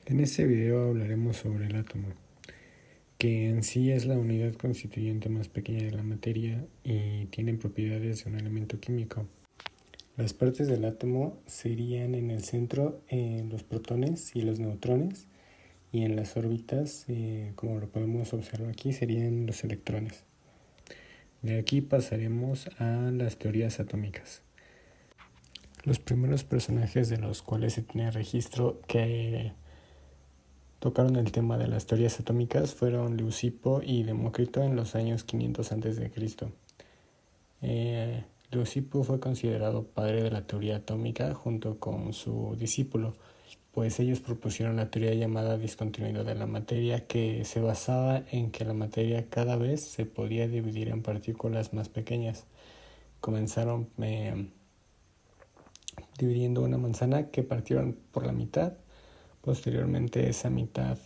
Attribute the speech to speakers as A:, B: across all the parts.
A: En este video hablaremos sobre el átomo, que en sí es la unidad constituyente más pequeña de la materia y tiene propiedades de un elemento químico. Las partes del átomo serían en el centro los protones y los neutrones, y en las órbitas, como lo podemos observar aquí, serían los electrones. De aquí pasaremos a las teorías atómicas. Los primeros personajes de los cuales se tiene registro que tocaron el tema de las teorías atómicas fueron Leucipo y Demócrito en los años 500 a.C. Leucipo fue considerado padre de la teoría atómica junto con su discípulo, pues ellos propusieron la teoría llamada discontinuidad de la materia, que se basaba en que la materia cada vez se podía dividir en partículas más pequeñas. Comenzaron dividiendo una manzana que partieron por la mitad. Posteriormente esa mitad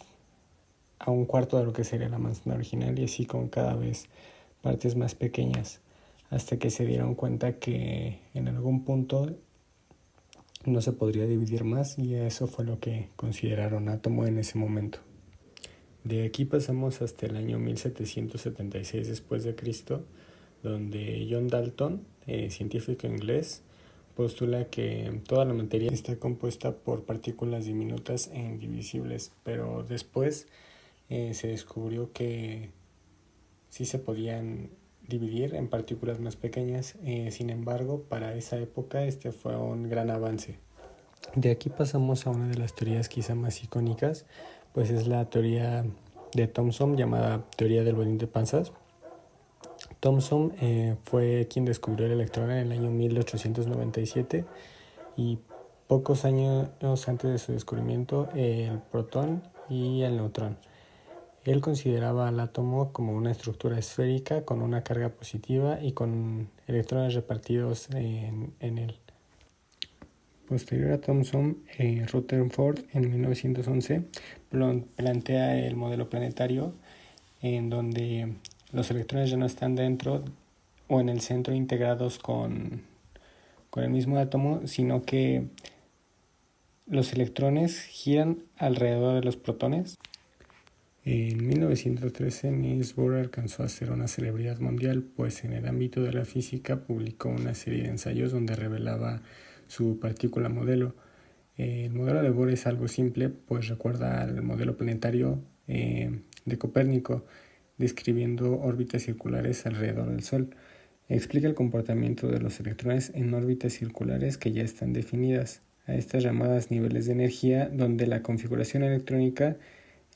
A: a un cuarto de lo que sería la manzana original, y así con cada vez partes más pequeñas, hasta que se dieron cuenta que en algún punto no se podría dividir más, y eso fue lo que consideraron átomo en ese momento. De aquí pasamos hasta el año 1776 después de Cristo, donde John Dalton, científico inglés, postula que toda la materia está compuesta por partículas diminutas e indivisibles, pero después se descubrió que sí se podían dividir en partículas más pequeñas. Sin embargo, para esa época este fue un gran avance. De aquí pasamos a una de las teorías quizá más icónicas, pues es la teoría de Thomson llamada teoría del bodín de panzas. Thomson fue quien descubrió el electrón en el año 1897, y pocos años antes de su descubrimiento el protón y el neutrón. Él consideraba al átomo como una estructura esférica con una carga positiva y con electrones repartidos en él. Posterior a Thomson, Rutherford en 1911 plantea el modelo planetario, en donde los electrones ya no están dentro o en el centro integrados con el mismo átomo, sino que los electrones giran alrededor de los protones. En 1913 Niels Bohr alcanzó a ser una celebridad mundial, pues en el ámbito de la física publicó una serie de ensayos donde revelaba su partícula modelo. El modelo de Bohr es algo simple, pues recuerda al modelo planetario de Copérnico, describiendo órbitas circulares alrededor del Sol. Explica el comportamiento de los electrones en órbitas circulares que ya están definidas, a estas llamadas niveles de energía, donde la configuración electrónica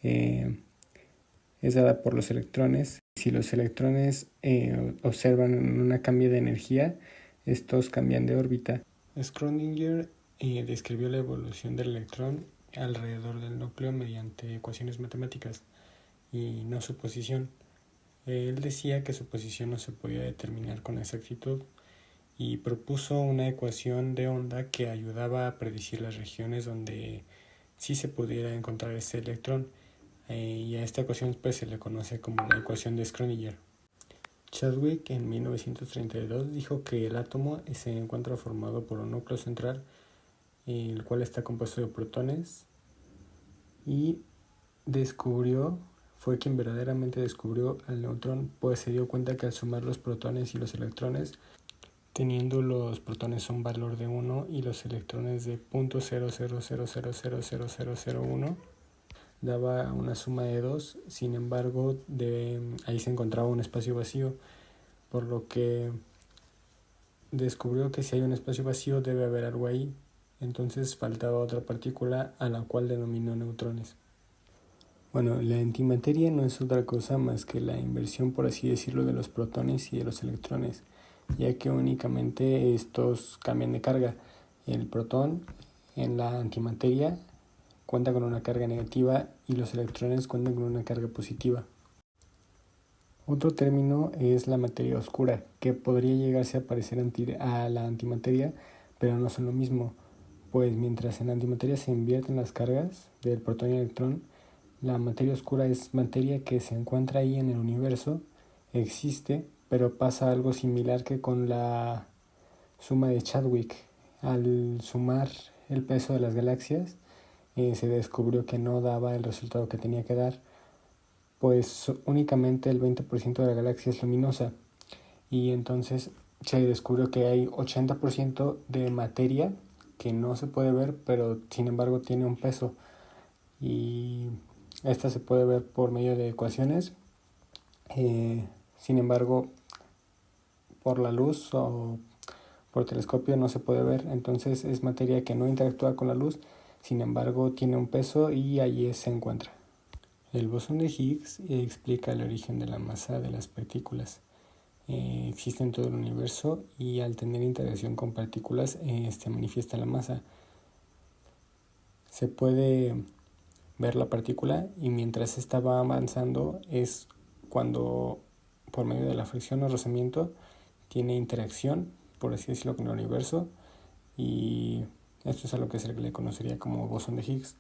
A: es dada por los electrones. Si los electrones observan un cambio de energía, estos cambian de órbita. Schrödinger describió la evolución del electrón alrededor del núcleo mediante ecuaciones matemáticas y no su posición. Él decía que su posición no se podía determinar con exactitud, y propuso una ecuación de onda que ayudaba a predecir las regiones donde sí se pudiera encontrar ese electrón, y a esta ecuación pues se le conoce como la ecuación de Schrödinger. Chadwick en 1932 dijo que el átomo se encuentra formado por un núcleo central, el cual está compuesto de protones, y fue quien verdaderamente descubrió al neutrón, pues se dio cuenta que al sumar los protones y los electrones, teniendo los protones un valor de 1 y los electrones de 0.00000001, daba una suma de 2. Sin embargo, ahí se encontraba un espacio vacío, por lo que descubrió que si hay un espacio vacío debe haber algo ahí. Entonces faltaba otra partícula, a la cual denominó neutrones. Bueno, la antimateria no es otra cosa más que la inversión, por así decirlo, de los protones y de los electrones, ya que únicamente estos cambian de carga. El protón en la antimateria cuenta con una carga negativa y los electrones cuentan con una carga positiva. Otro término es la materia oscura, que podría llegarse a parecer a la antimateria, pero no son lo mismo, pues mientras en la antimateria se invierten las cargas del protón y electrón, la materia oscura es materia que se encuentra ahí en el universo, existe, pero pasa algo similar que con la suma de Chadwick. Al sumar el peso de las galaxias, se descubrió que no daba el resultado que tenía que dar, pues únicamente el 20% de la galaxia es luminosa, y entonces se descubrió que hay 80% de materia que no se puede ver, pero sin embargo tiene un peso, y esta se puede ver por medio de ecuaciones. Sin embargo, por la luz o por telescopio no se puede ver, entonces es materia que no interactúa con la luz, sin embargo tiene un peso y allí se encuentra. El bosón de Higgs explica el origen de la masa de las partículas. Existe en todo el universo y al tener interacción con partículas manifiesta la masa. Se puede ver la partícula y mientras esta va avanzando es cuando por medio de la fricción o rozamiento tiene interacción, por así decirlo, con el universo, y esto es a lo que se le conocería como bosón de Higgs.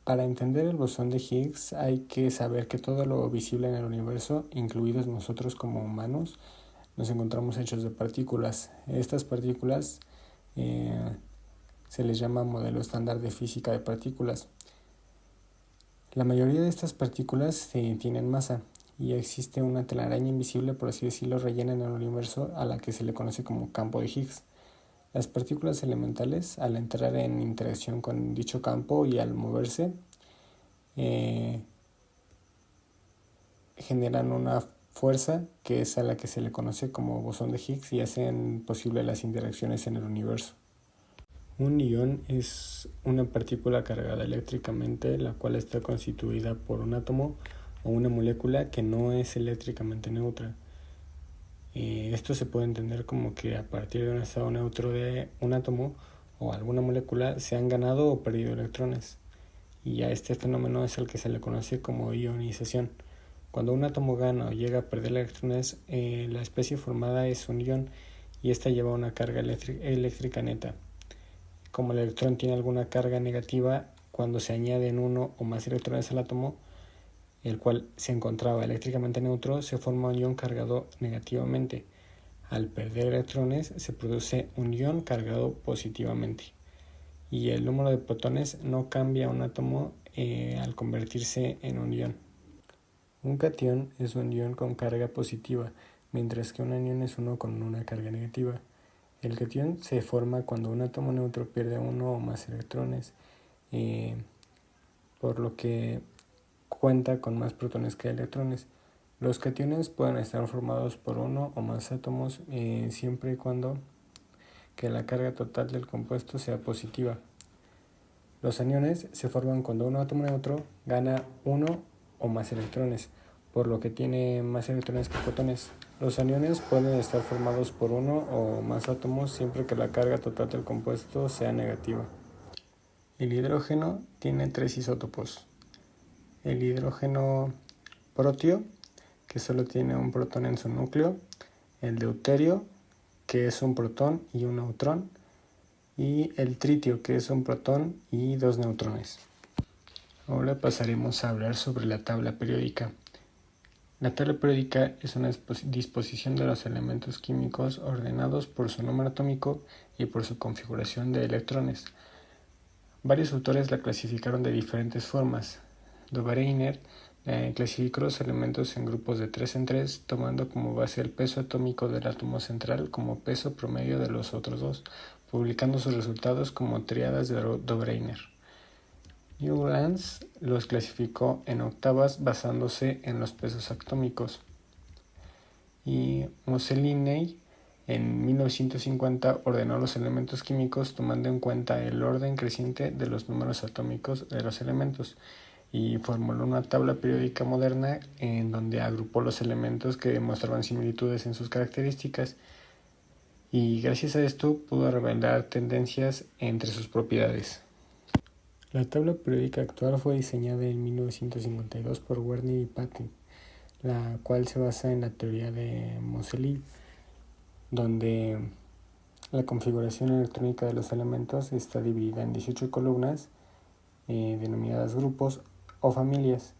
A: Para entender el bosón de Higgs hay que saber que todo lo visible en el universo, incluidos nosotros como humanos, nos encontramos hechos de partículas. Estas partículas se les llama modelo estándar de física de partículas. La mayoría de estas partículas tienen masa y existe una telaraña invisible, por así decirlo, rellena en el universo a la que se le conoce como campo de Higgs. Las partículas elementales, al entrar en interacción con dicho campo y al moverse, generan una fuerza que es a la que se le conoce como bosón de Higgs y hacen posible las interacciones en el universo. Un ion es una partícula cargada eléctricamente, la cual está constituida por un átomo o una molécula que no es eléctricamente neutra. Esto se puede entender como que a partir de un estado neutro de un átomo o alguna molécula se han ganado o perdido electrones. Y a este fenómeno es el que se le conoce como ionización. Cuando un átomo gana o llega a perder electrones, la especie formada es un ion y esta lleva una carga eléctrica neta. Como el electrón tiene alguna carga negativa, cuando se añaden uno o más electrones al átomo, el cual se encontraba eléctricamente neutro, se forma un ion cargado negativamente. Al perder electrones se produce un ion cargado positivamente. Y el número de protones no cambia un átomo al convertirse en un ion. Un catión es un ion con carga positiva, mientras que un anión es uno con una carga negativa. El catión se forma cuando un átomo neutro pierde uno o más electrones, por lo que cuenta con más protones que electrones. Los cationes pueden estar formados por uno o más átomos siempre y cuando que la carga total del compuesto sea positiva. Los aniones se forman cuando un átomo neutro gana uno o más electrones, por lo que tiene más electrones que protones. Los aniones pueden estar formados por uno o más átomos siempre que la carga total del compuesto sea negativa. El hidrógeno tiene 3 isótopos. El hidrógeno protio, que solo tiene un protón en su núcleo, el deuterio, que es un protón y un neutrón, y el tritio, que es un protón y 2 neutrones. Ahora pasaremos a hablar sobre la tabla periódica. La tabla periódica es una disposición de los elementos químicos ordenados por su número atómico y por su configuración de electrones. Varios autores la clasificaron de diferentes formas. Dobereiner clasificó los elementos en grupos de 3 en 3, tomando como base el peso atómico del átomo central como peso promedio de los otros dos, publicando sus resultados como tríadas de Dobereiner. Newlands los clasificó en octavas basándose en los pesos atómicos. Y Moseley en 1950 ordenó los elementos químicos tomando en cuenta el orden creciente de los números atómicos de los elementos y formuló una tabla periódica moderna en donde agrupó los elementos que demostraban similitudes en sus características y gracias a esto pudo revelar tendencias entre sus propiedades. La tabla periódica actual fue diseñada en 1952 por Werner y Patin, la cual se basa en la teoría de Moseley, donde la configuración electrónica de los elementos está dividida en 18 columnas denominadas grupos o familias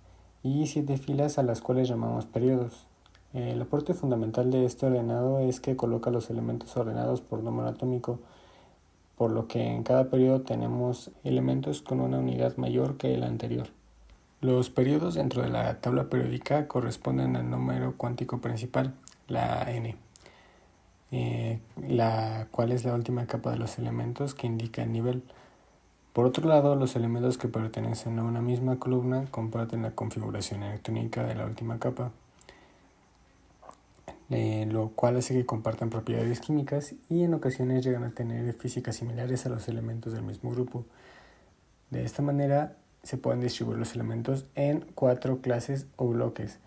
A: y 7 filas a las cuales llamamos periodos. El aporte fundamental de este ordenado es que coloca los elementos ordenados por número atómico por lo que en cada periodo tenemos elementos con una unidad mayor que el anterior. Los periodos dentro de la tabla periódica corresponden al número cuántico principal, la n, la cual es la última capa de los elementos que indica el nivel. Por otro lado, los elementos que pertenecen a una misma columna comparten la configuración electrónica de la última capa, lo cual hace que compartan propiedades químicas y en ocasiones llegan a tener físicas similares a los elementos del mismo grupo. De esta manera se pueden distribuir los elementos en 4 clases o bloques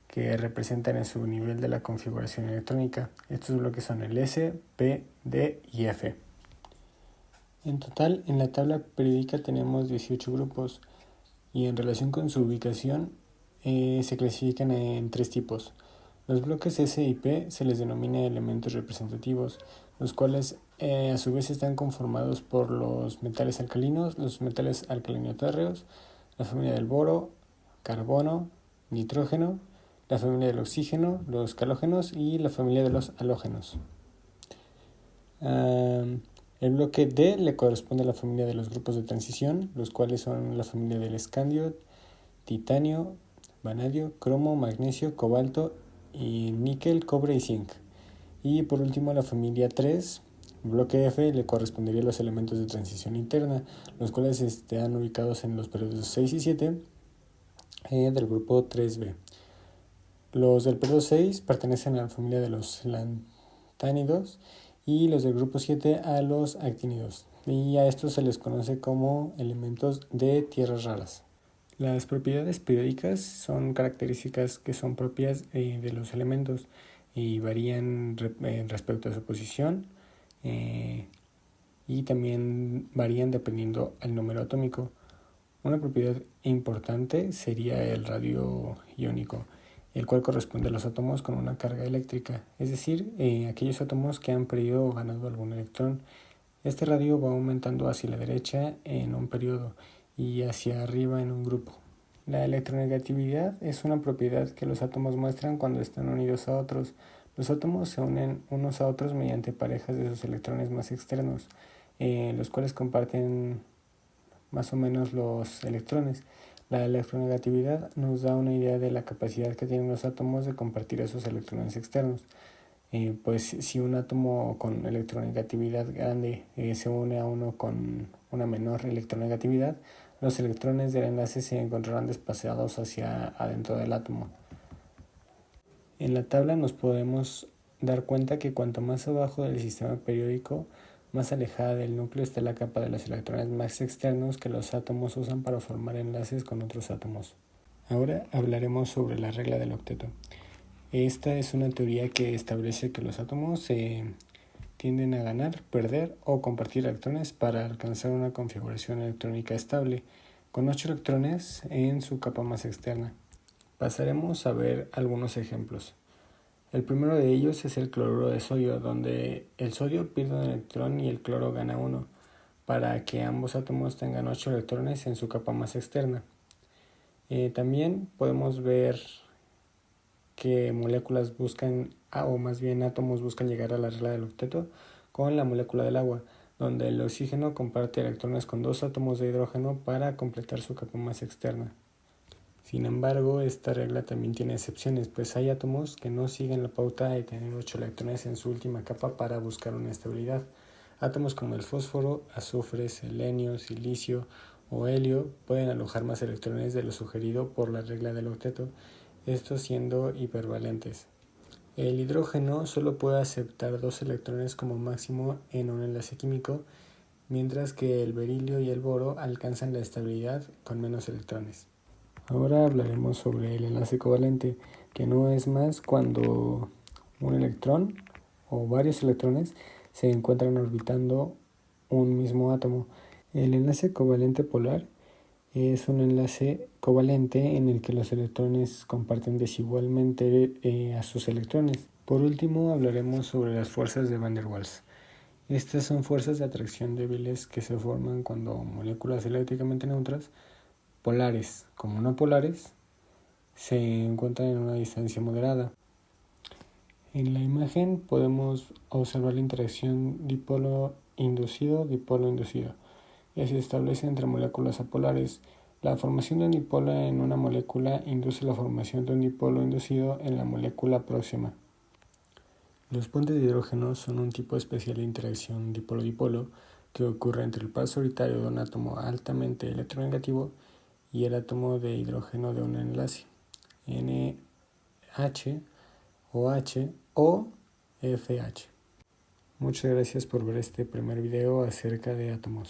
A: que representan en su nivel de la configuración electrónica. Estos bloques son el S, P, D y F. En total, en la tabla periódica tenemos 18 grupos y en relación con su ubicación se clasifican en 3 tipos. Los bloques S y P se les denomina elementos representativos, los cuales a su vez están conformados por los metales alcalinos, los metales alcalino-térreos, la familia del boro, carbono, nitrógeno, la familia del oxígeno, los halógenos y la familia de los halógenos. El bloque D le corresponde a la familia de los grupos de transición, los cuales son la familia del escandio, titanio, vanadio, cromo, magnesio, cobalto y níquel, cobre y zinc. Y por último la familia 3, bloque F, le correspondería a los elementos de transición interna, los cuales están ubicados en los periodos 6 y 7 del grupo 3B. Los del periodo 6 pertenecen a la familia de los lantánidos y los del grupo 7 a los actínidos, y a estos se les conoce como elementos de tierras raras. Las propiedades periódicas son características que son propias de los elementos y varían respecto a su posición y también varían dependiendo del número atómico. Una propiedad importante sería el radio iónico, el cual corresponde a los átomos con una carga eléctrica, es decir, aquellos átomos que han perdido o ganado algún electrón. Este radio va aumentando hacia la derecha en un periodo y hacia arriba en un grupo. La electronegatividad es una propiedad que los átomos muestran cuando están unidos a otros. Los átomos se unen unos a otros mediante parejas de sus electrones más externos, los cuales comparten más o menos los electrones. La electronegatividad nos da una idea de la capacidad que tienen los átomos de compartir esos electrones externos. Pues si un átomo con electronegatividad grande se une a uno con una menor electronegatividad, los electrones del enlace se encontrarán desplazados hacia adentro del átomo. En la tabla nos podemos dar cuenta que cuanto más abajo del sistema periódico, más alejada del núcleo está la capa de los electrones más externos que los átomos usan para formar enlaces con otros átomos. Ahora hablaremos sobre la regla del octeto. Esta es una teoría que establece que los átomos tienden a ganar, perder o compartir electrones para alcanzar una configuración electrónica estable, con 8 electrones en su capa más externa. Pasaremos a ver algunos ejemplos. El primero de ellos es el cloruro de sodio, donde el sodio pierde un electrón y el cloro gana uno, para que ambos átomos tengan 8 electrones en su capa más externa. También podemos ver que moléculas buscan, o más bien átomos buscan llegar a la regla del octeto con la molécula del agua, donde el oxígeno comparte electrones con 2 átomos de hidrógeno para completar su capa más externa. Sin embargo, esta regla también tiene excepciones, pues hay átomos que no siguen la pauta de tener 8 electrones en su última capa para buscar una estabilidad. Átomos como el fósforo, azufre, selenio, silicio o helio pueden alojar más electrones de lo sugerido por la regla del octeto, estos siendo hipervalentes. El hidrógeno solo puede aceptar 2 electrones como máximo en un enlace químico, mientras que el berilio y el boro alcanzan la estabilidad con menos electrones. Ahora hablaremos sobre el enlace covalente, que no es más cuando un electrón o varios electrones se encuentran orbitando un mismo átomo. El enlace covalente polar es un enlace covalente en el que los electrones comparten desigualmente a sus electrones. Por último, hablaremos sobre las fuerzas de Van der Waals. Estas son fuerzas de atracción débiles que se forman cuando moléculas eléctricamente neutras, polares como no polares, se encuentran en una distancia moderada. En la imagen podemos observar la interacción inducido, dipolo inducido, y se establece entre moléculas apolares. La formación de un dipolo en una molécula induce la formación de un dipolo inducido en la molécula próxima. Los puentes de hidrógeno son un tipo especial de interacción dipolo-dipolo que ocurre entre el par solitario de un átomo altamente electronegativo y el átomo de hidrógeno de un enlace NH, OH o FH. Muchas gracias por ver este primer video acerca de átomos.